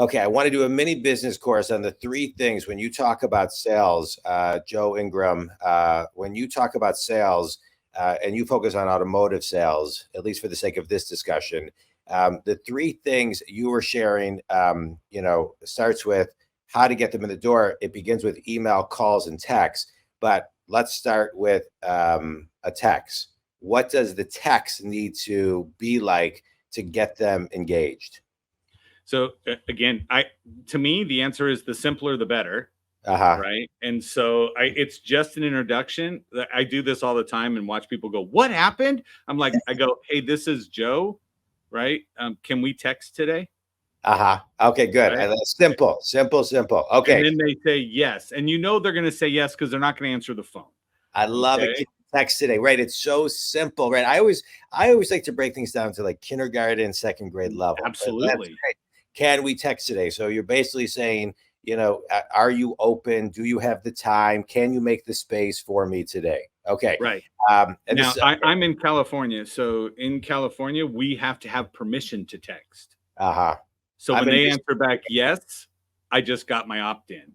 Okay, I want to do a mini business course on the 3 things when you talk about sales, Joe Ingram. When you talk about sales and you focus on automotive sales, at least for the sake of this discussion, the 3 things you were sharing, starts with how to get them in the door. It begins with email, calls, and texts. But let's start with a text. What does the text need to be like to get them engaged? So again, to me, the answer is the simpler, the better. Right. And so it's just an introduction. I do this all the time and watch people go, "What happened?" I go, "Hey, this is Joe, right? Can we text today?" Okay, good. Right? Simple. Okay. And then they say yes. And they're going to say yes because they're not going to answer the phone. I love it. Text today, right? It's so simple, right? I always like to break things down to like kindergarten, 2nd grade level. Absolutely. Right? Can we text today? So you're basically saying, are you open? Do you have the time? Can you make the space for me today? Okay. Right. And now I'm in California. So in California, we have to have permission to text. So when they answer back yes, I just got my opt-in.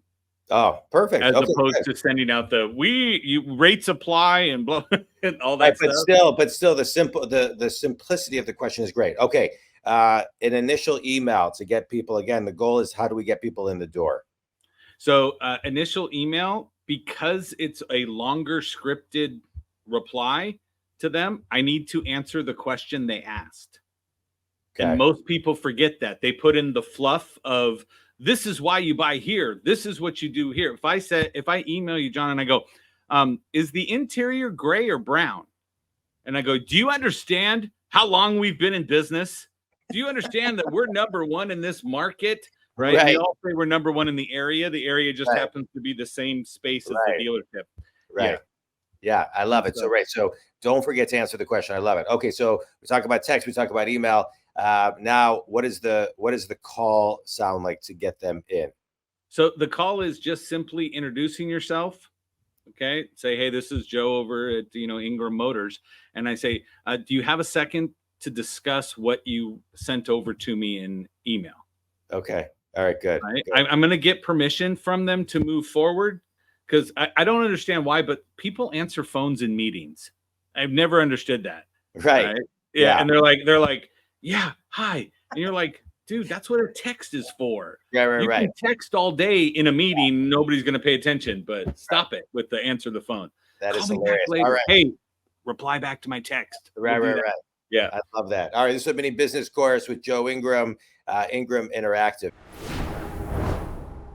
Oh, perfect. As opposed to sending out rates apply and blah and all that stuff. But still the simplicity of the question is great. Okay. An initial email to get people, again, the goal is how do we get people in the door? So initial email, because it's a longer scripted reply to them, I need to answer the question they asked. Okay. And most people forget that. They put in the fluff of, this is why you buy here. This is what you do here. If I email you, John, and I go, is the interior gray or brown? And I go, do you understand how long we've been in business? Do you understand that we're number 1 in this market? Right. And they all say we're number 1 in the area. The area just happens to be the same space as the dealership. Right. Yeah, I love it. So don't forget to answer the question. I love it. Okay, so we talk about text, we talk about email. Now, what does the call sound like to get them in? So the call is just simply introducing yourself. Okay, say, hey, this is Joe over at Ingram Motors, and I say, do you have a second to discuss what you sent over to me in email? Okay, all right, good. Right? I'm going to get permission from them to move forward because I don't understand why, but people answer phones in meetings. I've never understood that. Right? Yeah, and they're like, yeah, hi, and you're like, dude, that's what a text is for. You can text all day in a meeting. Nobody's going to pay attention, but stop it with the answer the phone. That Call is me hilarious. back later. All right. Hey, reply back to my text. Right. Yeah. I love that. All right. This is a mini business course with Joe Ingram, Ingram Interactive.